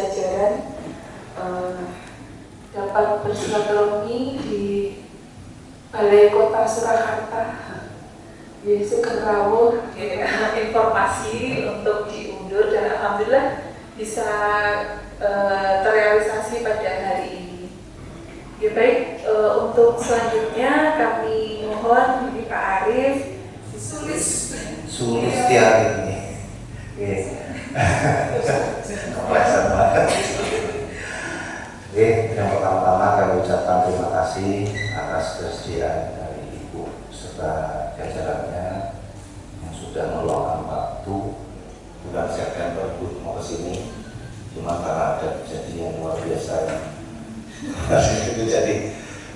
jajaran dapat bersilaturahmi di Balai Kota Surakarta. Yaitu Rawuh, informasi untuk diundur dan alhamdulillah bisa terrealisasi pada hari ini. Ya, baik, untuk selanjutnya kami mohon Pak Arif sulis tiap ini. Kepleset banget. Oke, yang pertama-tama kami ucapkan terima kasih atas kesediaan dari Ibu serta jajarannya yang sudah meluangkan waktu bulan September mau ke sini. Cuma karena ada kejadian luar biasa itu jadi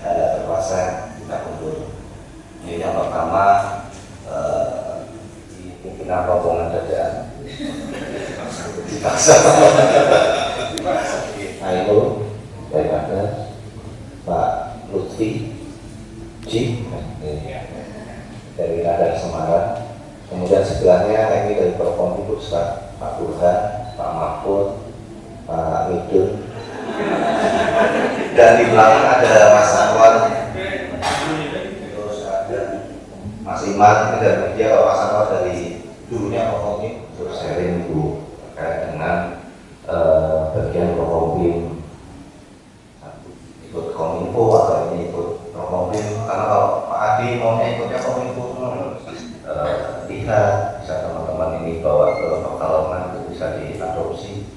terpaksa kita undur. Ini yang pertama, di pimpinan rombongan dadakan dipaksa Ayo daripada Pak Lutfi Ji dari Radar Semarang. Kemudian sebelahnya ini dari Propam Ibu Pak Burhan, Pak Mahfud, Pak Midun, dan di belakang ada Mas Anwar, terus ada Mas Iman. Ini dari media. Kalau Mas Anwar dari dulunya Propam terus sharing Ibu terkait dengan bagian Propam ikut Kominfo atau ini ikut Propam. Karena kalau Pak Adi maunya ikutnya Kominfo, lihat bisa teman-teman ini bawa ke Pekalongan itu bisa diadopsi.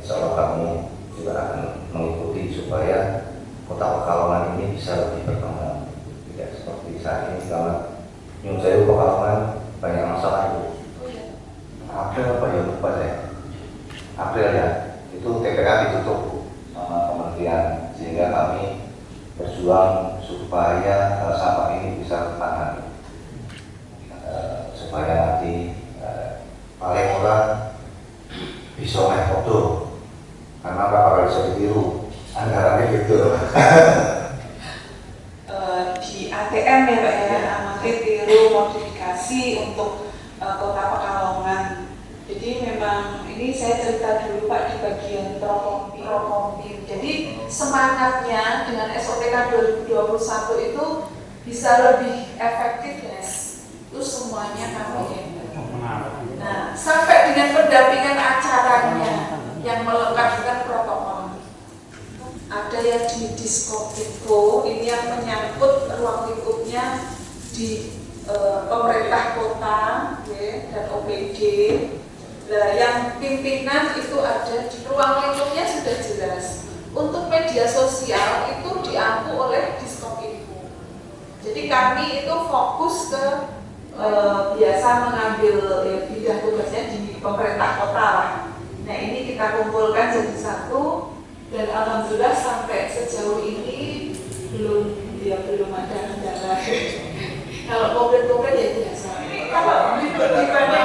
Insya Allah kami juga akan mengikuti supaya kota Pekalongan ini bisa lebih berkembang, tidak seperti saat ini. Karena Nyun Sewu Pekalongan banyak masalah itu. April apa ya, lupa saya. April ya, itu TPA ditutup sama kementerian, sehingga kami berjuang supaya sampah ini bisa tertangani, supaya nanti paling murah bisa naik foto, karena apa bisa ditiru anggarannya gitu. Di ATM ya Pak ya, amati tiru modifikasi untuk Kota Pekalongan. Jadi memang ini saya cerita dulu Pak di bagian Prokompim. Jadi semangatnya dengan SOPK 2021 itu bisa lebih efektif, guys. Itu semuanya kami. Nah, sampai dengan pendampingan acaranya yang melengkapkan protokol. Ada yang di Diskominfo, ini yang menyangkut ruang lingkupnya di pemerintah kota ya, dan OPD. Nah, yang pimpinan itu ada di ruang lingkupnya sudah jelas. Untuk media sosial itu diampu oleh Diskominfo. Jadi kami itu fokus ke biasa mengambil ya, bidang tugasnya di pemerintah kota lah. Nah, ini kita kumpulkan jadi satu dan alhamdulillah sampai sejauh ini belum ada kendala. Kalau komplit ya biasa. Kalau dibanding kepada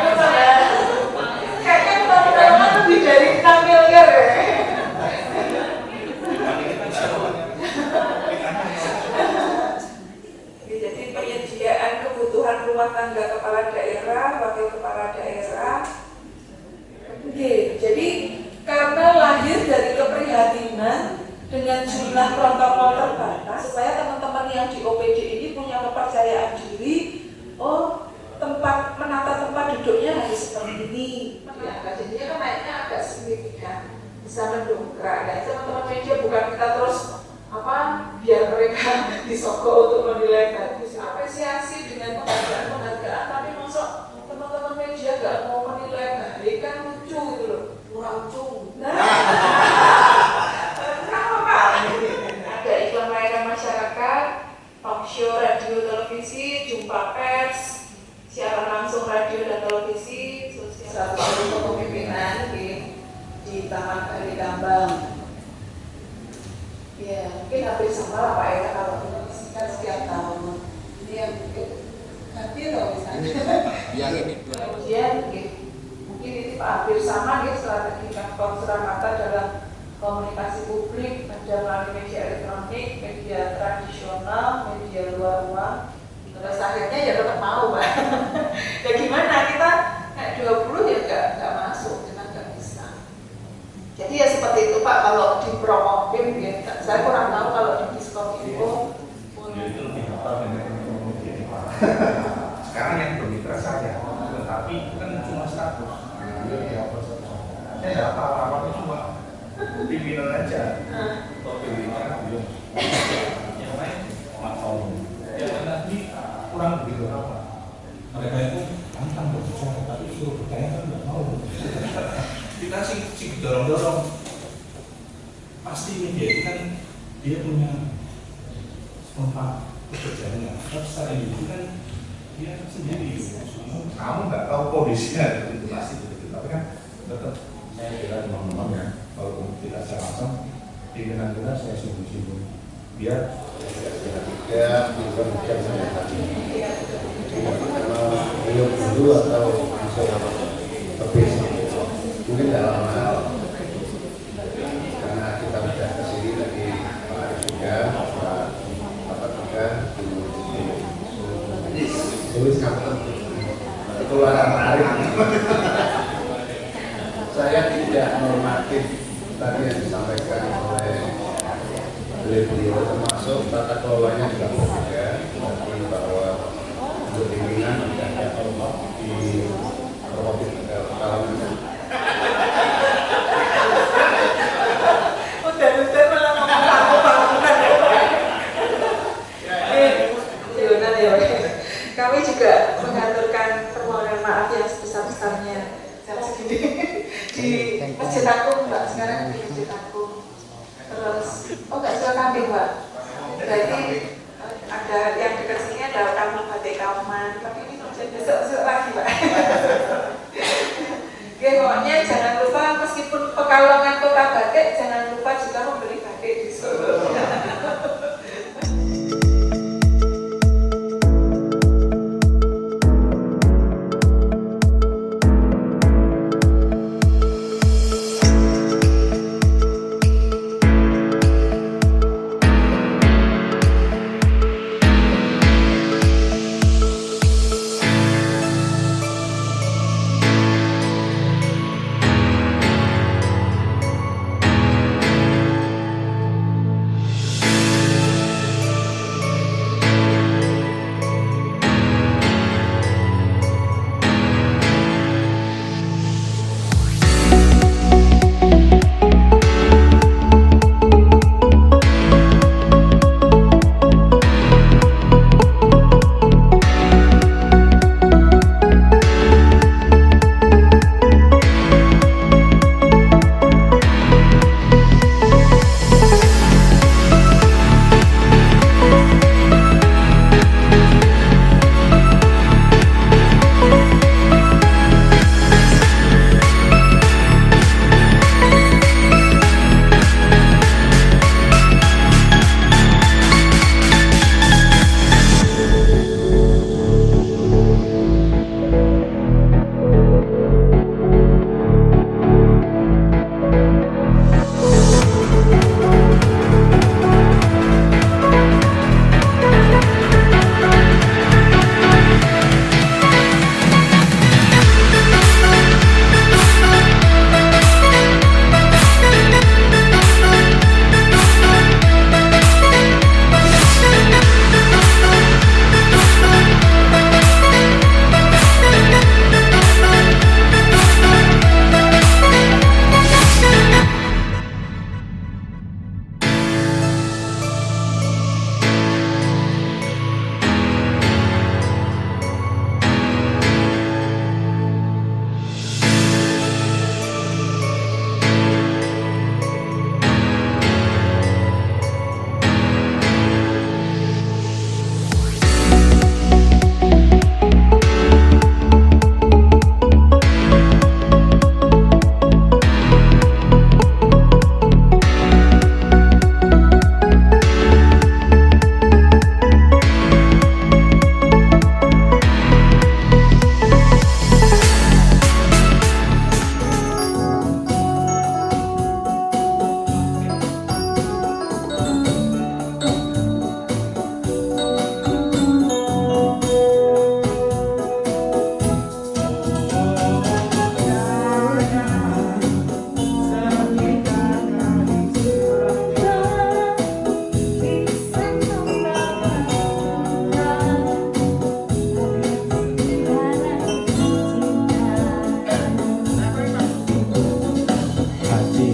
kayaknya teman-teman lebih dari 6 miliar ya. Jadi penyediaan kebutuhan rumah tangga kepala daerah, wakil kepala daerah. Oke, jadi karena lahir dari keprihatinan dengan jumlah protokol terbatas, supaya teman-teman yang di OPD ini punya kepercayaan diri. Oh, menata tempat duduknya harus seperti ini. Ya, jadinya kan naiknya agak signifikan, bisa mendongkrak. Nah, teman-teman media bukan kita terus biar mereka disogok untuk menilai bagus, apresiasi dengan penghargaan, tapi masuk teman-teman media gak mau menilai baik kan lucu gitu loh, kurang lucu. Nah, kenapa Pak? Ada iklan layanan masyarakat, talk show, radio, televisi, jumpa pers, siaran langsung radio dan televisi, sosial kepemimpinan di Taman Kali Kambang. Ya, mungkin hampir sama lah Pak ya kalau kan setiap tahun. Ini yang ganti loh misalnya. Yang ini. Kemudian mungkin ini Pak hampir sama ya strategi Pemkot Surakarta dalam komunikasi publik, ada melalui media elektronik, media tradisional, media luar ruang. Terus akhirnya ya tetap mau Pak. Ya gimana kita kayak 20 ya nggak masuk, kita nggak bisa. Jadi ya seperti itu Pak, kalau di Prokompim ya, saya kurang tahu kalau di Diskominfo. Ya itu lebih apa sekarang yang bermitra saja, tetapi itu kan cuma status. Saya nggak tahu apa-apa, cuma pimpinan aja. Kalau pimpinan belum, yang lain nggak tahu. Yang nanti kurang begitu apa. Mereka itu pantang berbicara, tapi suruh bertanya kan nggak mau. Kita sih dorong-dorong. Pasti media itu kan dia punya tempat pekerjaannya. Tapi secara individu kan dia sendiri. Kamu nggak tahu kondisinya itu pasti begitu. Tapi kan tetap saya kira teman-teman ya, walaupun tidak secara langsung, pimpinan kita saya sungguh-sungguh biar tidak bukan saya tadi karena beliau dulu atau bisa lebih mungkin tidak lama karena kita sudah kesini lagi Pak Arief juga Pak juga tulis kapan keluaran Pak Arief. Saya tidak normatif tadi yang disampaikan oleh beliau termasuk tata kelolanya juga berbeda, berarti bahwa untuk pimpinan tidak ada kelompok di kelompok pekalongan. Udah malah ngomong aku bangunan ya. Kami juga mengaturkan permohonan maaf yang sebesar-besarnya jam segini di Masjid Agung Mbak, sekarang di Masjid Agung. Terus, oh nggak jual kambing Mbak. Berarti ada yang dekat sini ada kampung batik Kauman, tapi ini besok lagi Mbak. Oke, pokoknya jangan lupa meskipun Pekalongan kota batik, jangan lupa juga membeli batik di Solo.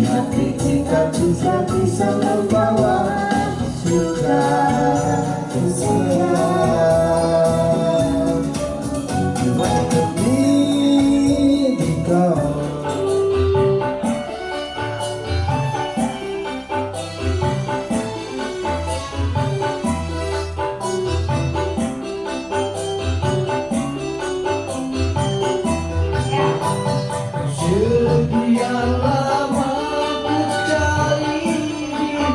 hati kita juga bisa membawa suka kesenangan. Buat demi kau. Sekian lama ku cari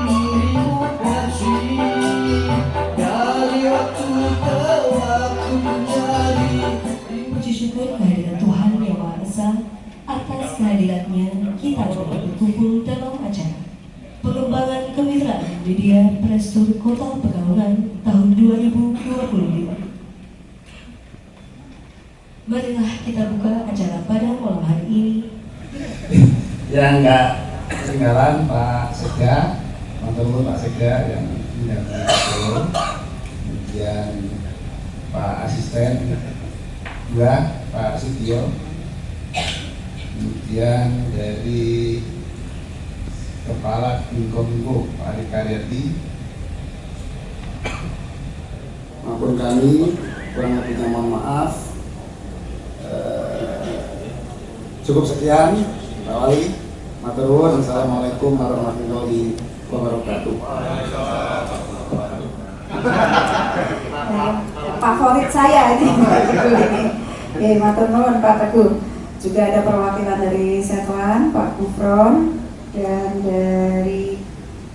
dirimu kasih, dari waktu ke waktu ku cari. Puji syukur kehadiran Tuhan Yang Maha Esa, atas kehadirannya kita dapat berkumpul dalam acara pengembangan kemitraan media Prestur Kota Pekalongan tahun 2025. Marilah kita buka acara pada malam hari ini. Yang enggak ketinggalan Pak Sekda, mantan Pak Sekda yang mendampingi betul, kemudian Pak Asisten juga Pak Sutio, kemudian dari Kepala Binkominfo Pak Ari Karyati, maupun kami kurang lebihnya mohon maaf. Cukup sekian, Pak Wali. Matur nuwun. Assalamualaikum warahmatullahi wabarakatuh. Favorit saya ini. Oke, matur nuwun Pak Teguh. Juga ada perwakilan dari Satuan, Pak Gufron, dan dari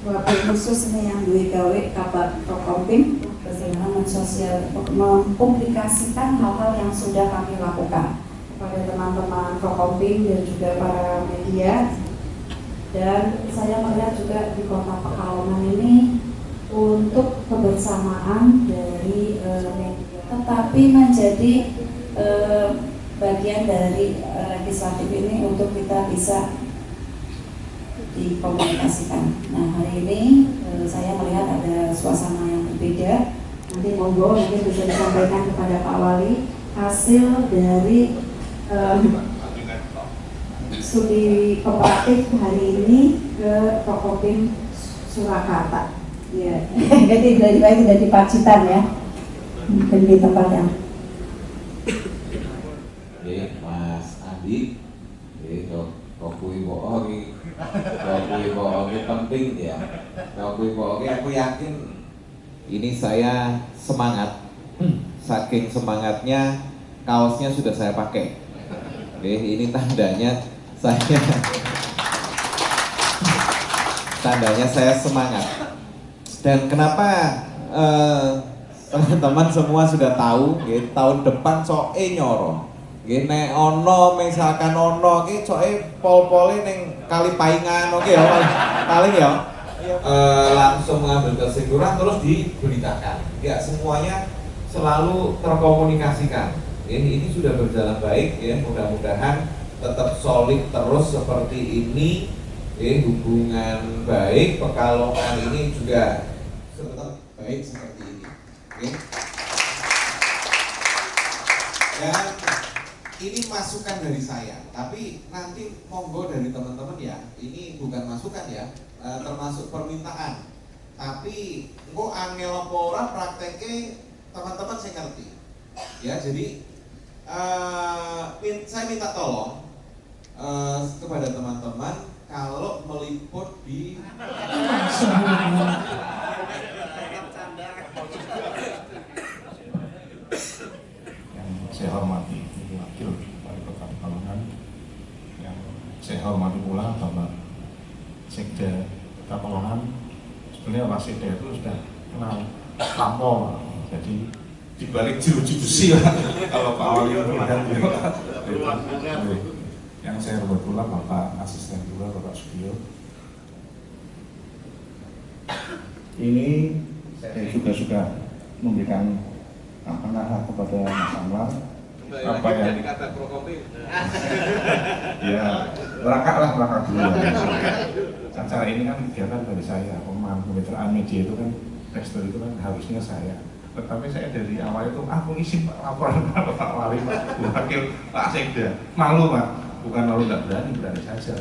wabil khusus ini yang duwe gawe Kabak Prokompim, bagaimana mensosial mempublikasikan hal-hal yang sudah kami lakukan pada teman-teman Prokompim dan juga para media. Dan saya melihat juga di Kota Pekalongan ini untuk kebersamaan dari media, tetapi menjadi bagian dari legislatif ini untuk kita bisa dikomunikasikan. Nah, hari ini saya melihat ada suasana yang berbeda. Nanti monggo mungkin bisa disampaikan kepada Pak Wali hasil dari studi komparatif hari ini ke Prokompim Surakarta. Ya, jadi dari Pacitan ya, mungkin di tempat yang. Mas Andi, kokui bohongi penting ya. Kokui bohongi, aku yakin ini saya semangat. Saking semangatnya kaosnya sudah saya pakai. Ini tandanya saya semangat. Dan kenapa teman-teman semua sudah tahu, tahun depan soe nyoro. Nek ono misalkan ono soe pol-pole neng Kali Paingan, oke ya paling ya. Langsung mengambil kesimpulan terus diberitakan. Ya semuanya selalu terkomunikasikan. Ini sudah berjalan baik ya, mudah-mudahan tetap solid terus seperti ini. Hubungan baik Pekalongan ini juga tetap baik seperti ini. Dan ini masukan dari saya, tapi nanti monggo dari teman-teman ya. Ini bukan masukan ya, termasuk permintaan. Tapi engko angel apa ora prakteknya teman-teman saya ngerti. Ya, jadi saya minta tolong kepada teman-teman kalau meliput di yang saya hormati wakil Wali Kota Pekalongan, yang saya hormati pula Bapak Sekda Kota Pekalongan. Sebenarnya Pak Sekda itu sudah kenal lama, jadi dibalik jeruji besi lah kalau Pak Wali itu. Yang saya hormati pula Bapak Asisten juga Bapak Sutio. Ini saya juga sudah memberikan amanah kepada Mas Anwar apa yang ya melangkah dulu. Acara ini kan kegiatan dari saya, kemitraan media itu kan, tekstur itu kan harusnya saya. Tetapi saya dari awal itu aku isi laporan Pak Wali, Pak Wakil, Pak Sekda, malu Pak. bukan lalu nggak berani, berani saja.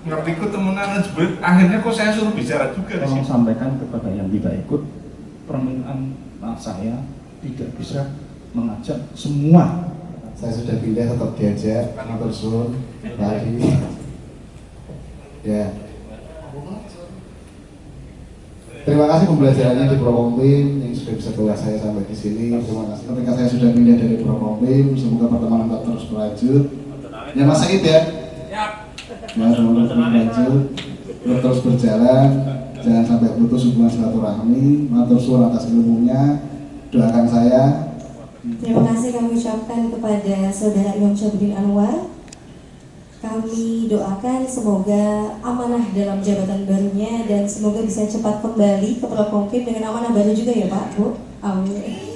Ngertiku temenan jebret, akhirnya kok saya suruh bicara juga di Tolong sini. sampaikan kepada yang tidak ikut, permintaan saya tidak bisa mengajak semua. Saya sudah pindah, tetap diajak, matur suwun, lari. Ya. Terima kasih pembelajarannya di Prokompim yang sudah bisa bawa saya sampai di sini. Terima kasih. Ketika saya sudah pindah dari Prokompim, semoga pertemanan tetap terus berlanjut. Ya Mas Said ya. Ya, semoga terus berlanjut, terus berjalan, jangan sampai putus hubungan silaturahmi. Matur suwun atas ilmunya. Doakan saya. Terima kasih kami ucapkan kepada Saudara Imam Syabudin Anwar. Kami doakan semoga amanah dalam jabatan barunya dan semoga bisa cepat kembali ke Prokompim dengan amanah baru juga ya Pak, Bu. Amin.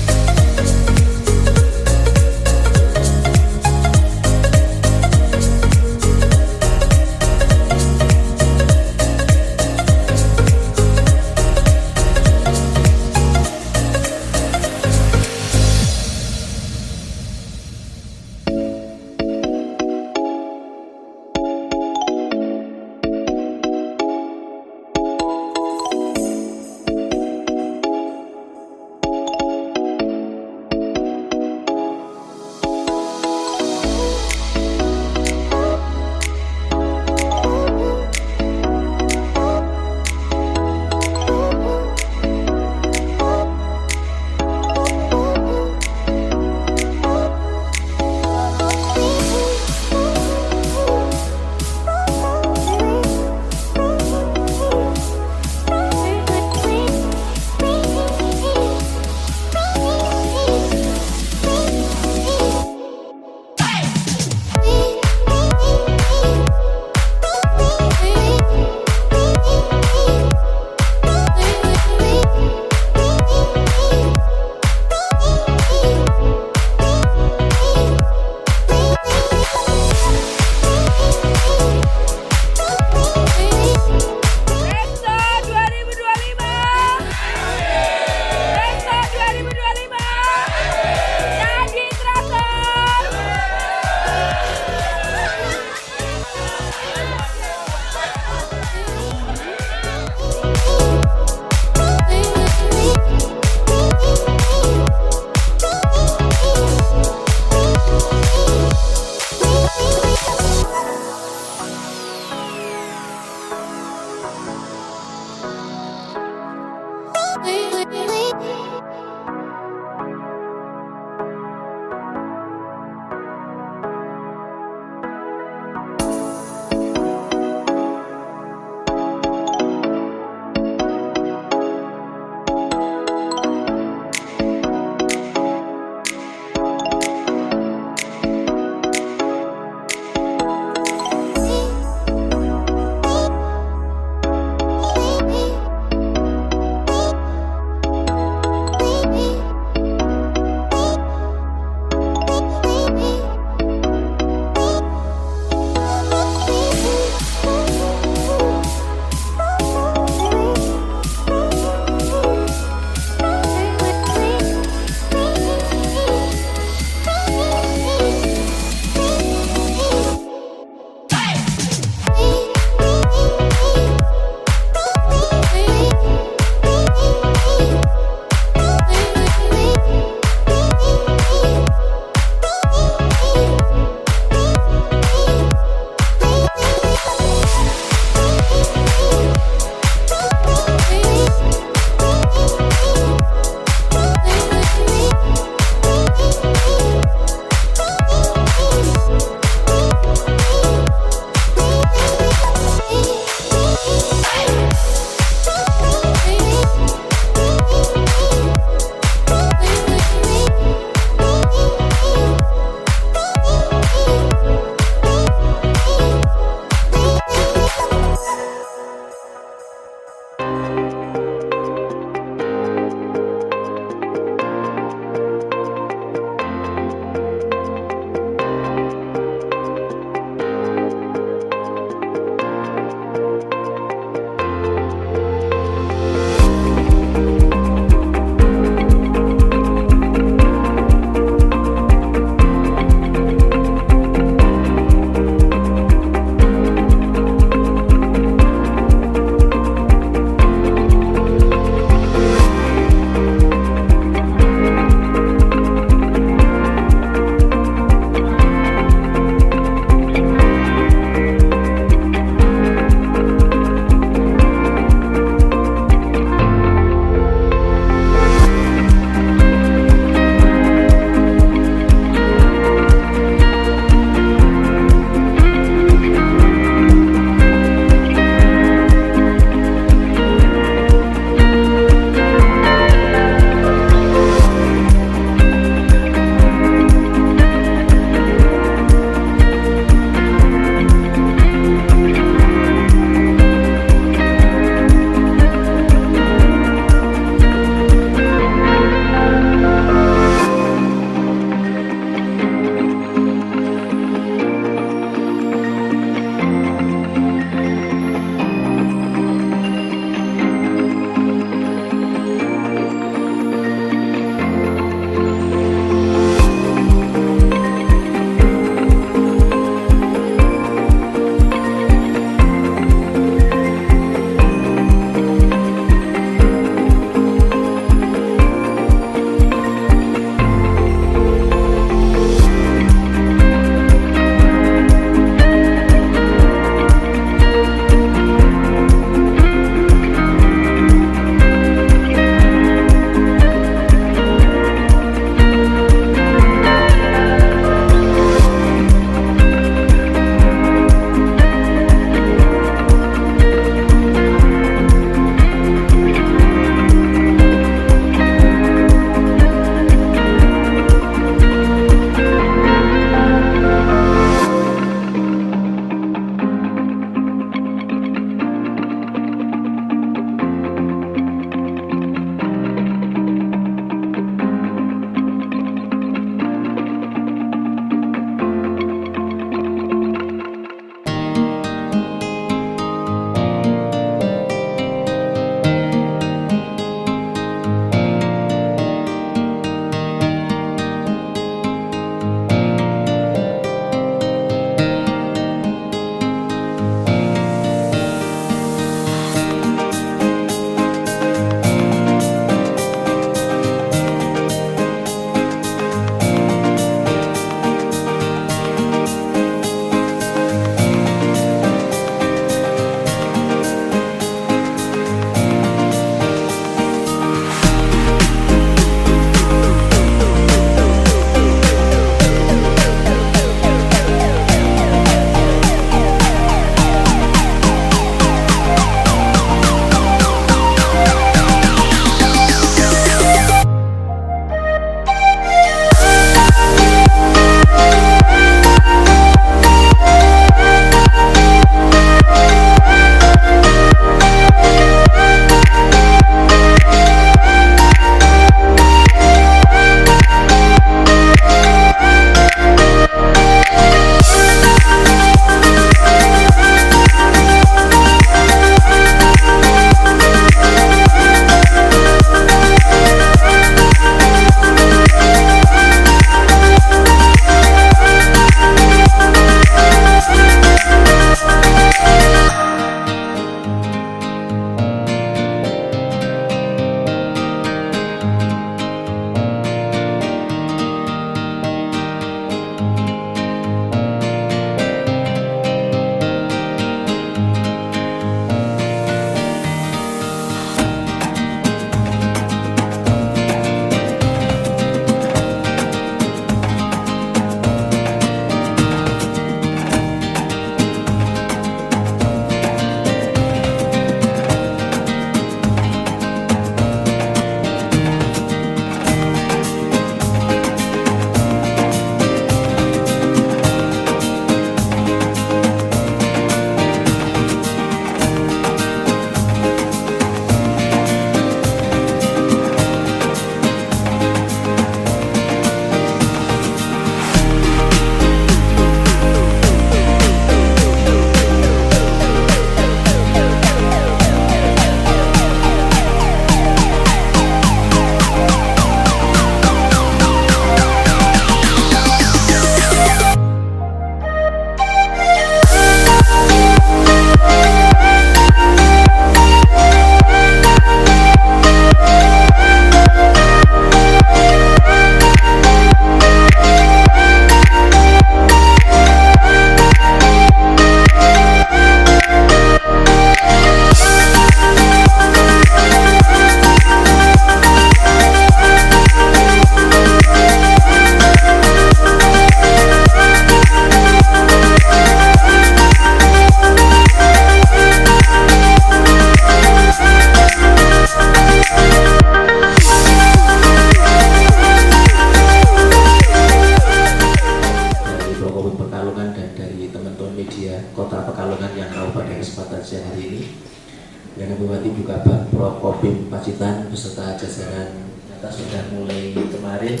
Ibu Wati Bukabang Prokopim Pacitan beserta jajaran ternyata sudah mulai kemarin.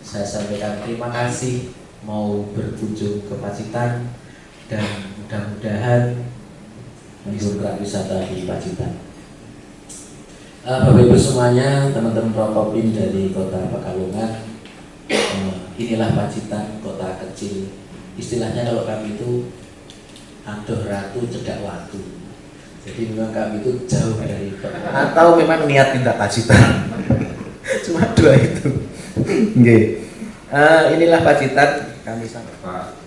Saya sampaikan terima kasih mau berkunjung ke Pacitan dan mudah-mudahan mendongkrak wisata di Pacitan. Bapak Ibu semuanya, teman-teman Prokopim dari Kota Pekalongan, inilah Pacitan, kota kecil. Istilahnya kalau kami itu adoh ratu cedak watu. Jadi memang kami itu jauh dari atau memang niat minta Pacitan. Cuma dua itu. Inilah Pacitan kami sampai Pak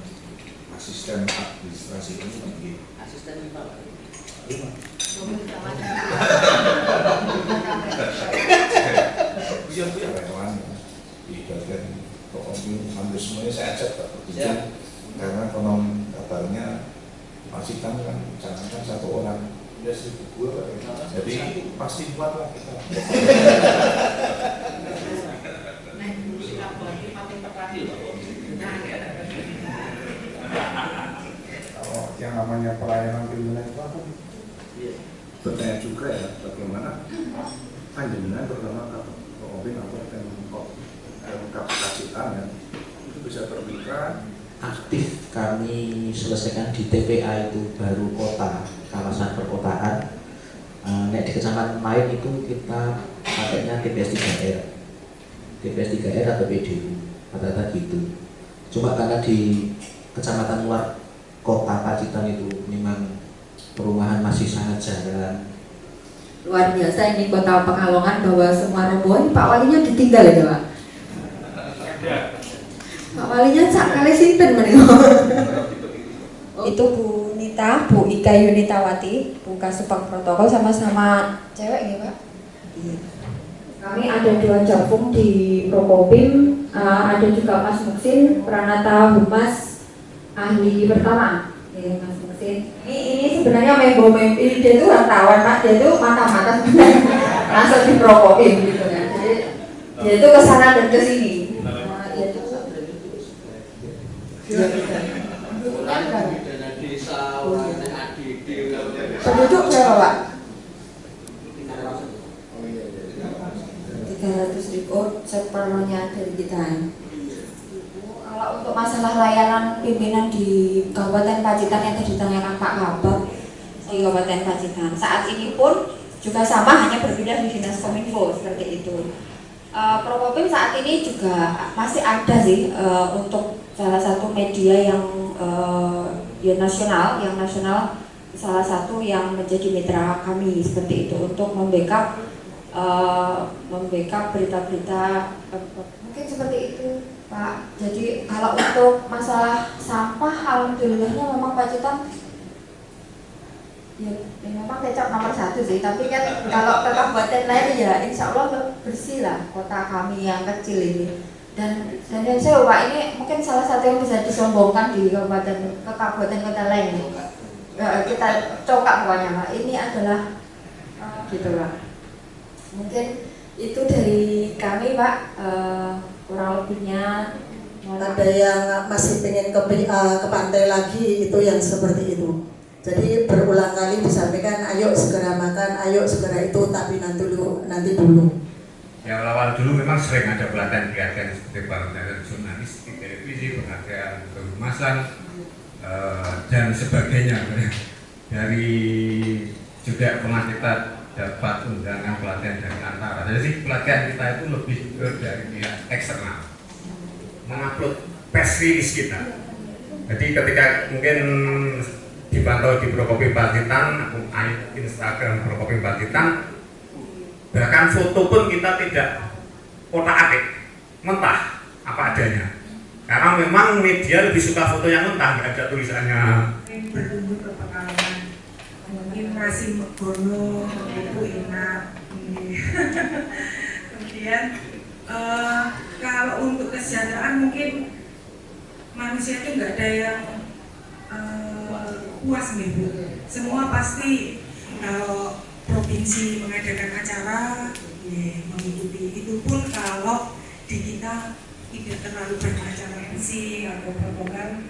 asisten administrasi ini asisten Pak. Iya relawan di bagian Prokopim hampir semuanya saya ajak Pak berkunjung karena konon kabarnya Pacitan kan jangankan satu orang udah 1.000 gua jadi pasti buat lah kita. Kalau yang namanya pelayanan pimpinan itu apa? Bertanya juga ya bagaimana panjenengan terutama Prokopim atau Pemkab Pacitan ya itu bisa terbuka Aktif kami selesaikan di TPA itu baru kota, kawasan perkotaan. Di kecamatan lain itu kita pakainya TPS 3R, TPS 3R atau PDU, kata-kata gitu. Cuma karena di kecamatan luar kota Pacitan itu memang perumahan masih sangat jarang. Luar biasa ini Kota Pekalongan bahwa semua rombongan Pak Walinya ditinggal ya Pak. Pak Walinya sak kali sinten menika. Itu Bu Nita, Bu Ika Yunitawati, Bu Kasubag Protokol sama-sama cewek ya Pak? Iya. Kami ada 2 jabung di Prokopim, ada juga Mas Muksin, Pranata Humas, ahli pertama. Ya, Mas Muksin. Ini sebenarnya ini dia itu wartawan Pak, dia itu mata-mata sebenarnya langsung di Prokopim gitu kan. Jadi dia itu kesana dan kesini. Penduduk berapa Pak? 300.000 seperlunya dari kita. Kalau untuk masalah layanan pimpinan di Kabupaten Pacitan yang tadi ditanyakan Pak Kabak di Kabupaten Pacitan, saat ini pun juga sama, hanya berbeda di Dinas Kominfo seperti itu. Prokopim saat ini juga masih ada sih untuk salah satu media yang nasional, salah satu yang menjadi mitra kami seperti itu untuk membackup berita-berita mungkin seperti itu Pak. Jadi kalau untuk masalah sampah, alhamdulillahnya memang Pacitan ya memang kecap nomor 1 sih, tapi kan kalau ke kabupaten lain ya insya Allah bersih lah kota kami yang kecil ini. Dan yang saya Pak, ini mungkin salah satu yang bisa disombongkan di kabupaten kota lain. Kita cokak pokoknya Pak, ini adalah gitu Pak. Mungkin itu dari kami Pak, kurang lebihnya. Ada yang masih pengen ke pantai lagi, itu yang seperti itu. Jadi berulang kali disampaikan, ayo segera makan, ayo segera itu, tapi nanti dulu. Ya awal dulu memang sering ada pelatihan seperti pelatihan jurnalis di televisi, pelatihan kehumasan dan sebagainya. Dari juga pernah kita dapat undangan pelatihan dari Antara. Jadi pelatihan kita itu lebih dari pihak eksternal, mengupload press release kita. Jadi ketika mungkin dipantau di Prokopim Pacitan, akun Instagram Prokopim Pacitan, bahkan foto pun kita tidak otak-atik, mentah apa adanya. Karena memang media lebih suka foto yang mentah, nggak ada tulisannya. Berkunjung ke Pekalongan, mungkin masih Megono itu enak. Kemudian kalau untuk kesejahteraan mungkin manusia itu nggak ada yang puas nih Bu. Semua pasti kalau provinsi mengadakan acara mengikuti, itu pun kalau di kita tidak terlalu banyak acara MC atau program,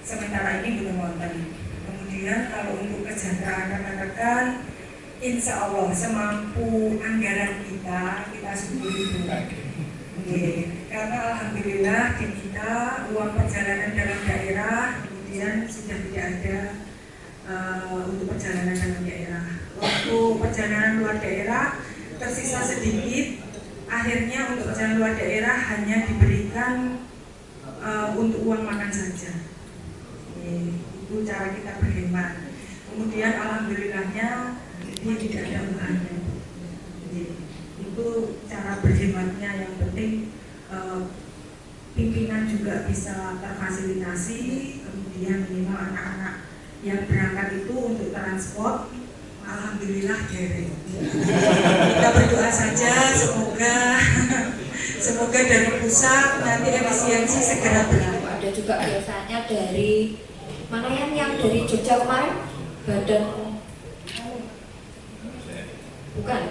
sementara ini belum wonten. Kemudian kalau untuk kesejahteraan rekan-rekan insya Allah semampu anggaran kita syukuri. Karena alhamdulillah di kita uang perjalanan dalam daerah kemudian sudah tidak ada untuk perjalanan dalam daerah. Waktu perjalanan luar daerah tersisa sedikit, akhirnya untuk perjalanan luar daerah hanya diberikan untuk uang makan saja. Itu cara kita berhemat. Kemudian alhamdulillahnya dia tidak ada uangnya. Itu cara berhematnya yang penting. Pimpinan juga bisa terfasilitasi, kemudian minimal anak-anak yang berangkat itu untuk transport, alhamdulillah derek. Kita berdoa saja semoga dari pusat nanti efisiensi segera berlaku. Ada juga biasanya dari mana yang dari Jogja kemarin, badan bukan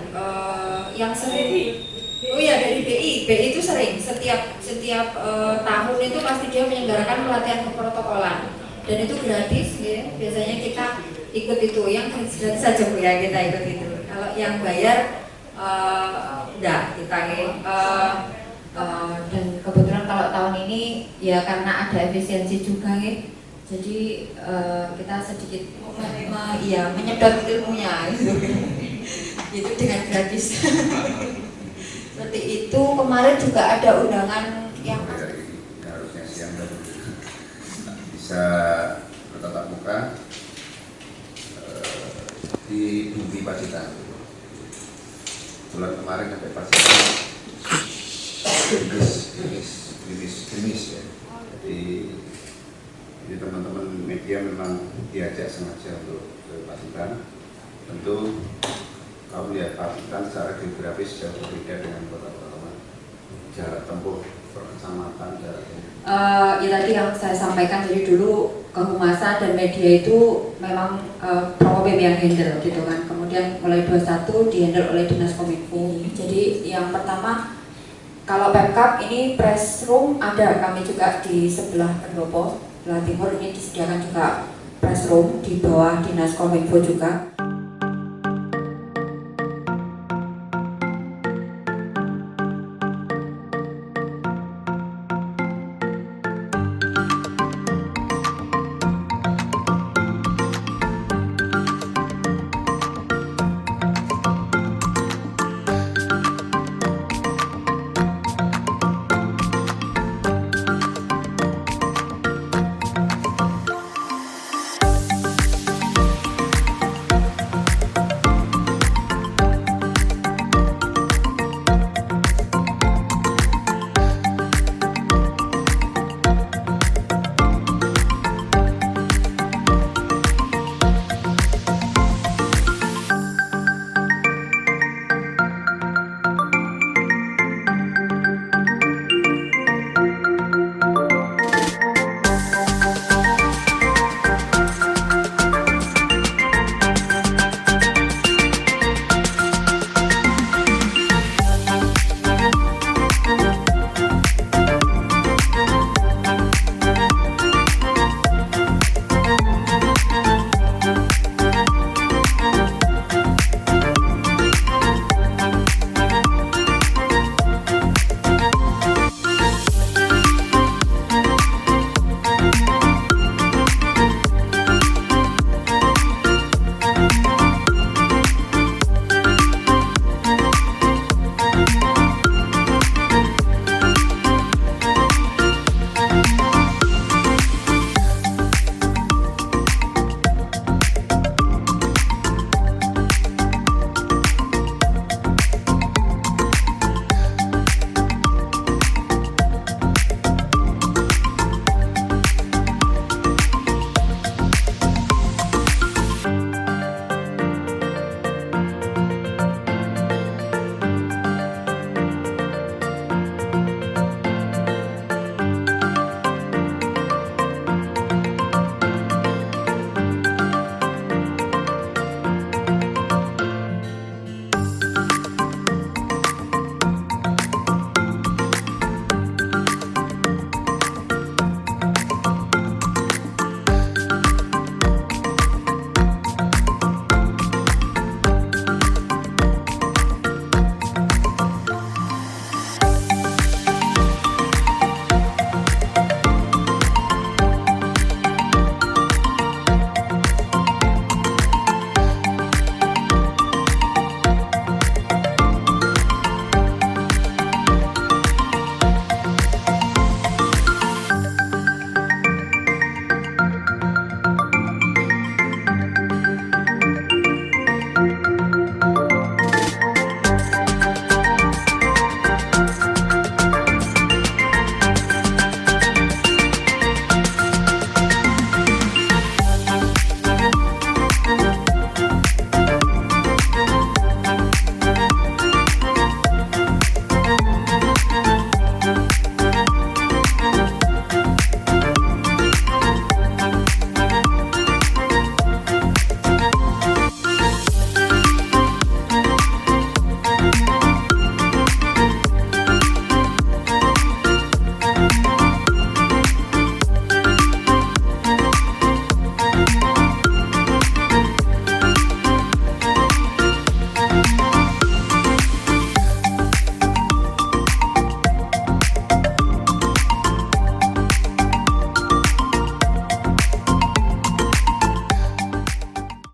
yang sering. Oh iya, dari BI itu sering setiap tahun itu pasti dia menyelenggarakan pelatihan keprotokolan dan itu gratis ya. Biasanya kita ikut itu, yang gratis saja Bu ya kita ikut itu. Kalau yang bayar enggak kita dan kebetulan kalau tahun ini ya karena ada efisiensi juga ya. Jadi kita sedikit menyedot ilmunya itu dengan gratis. Seperti itu. Kemarin juga ada undangan yang harusnya siang dan bisa bertatap muka di Bumi Pacitan. Bulan kemarin sampai Pacitan krimis ya. Jadi teman-teman media memang diajak sengaja untuk ke Pacitan. Tentu kamu lihat Pacitan secara geografis jauh berbeda dengan Kota Pekalongan. Jarak tempuh per kecamatan jaraknya. Ya tadi yang saya sampaikan, jadi dulu Kehumasa dan media itu memang Prokopim yang handle gitu kan. Kemudian mulai 21 dihandle oleh Dinas Kominfo. Jadi yang pertama kalau Pemkab ini press room ada, kami juga di sebelah Pendopo, sebelah timur ini disediakan juga press room di bawah Dinas Kominfo juga.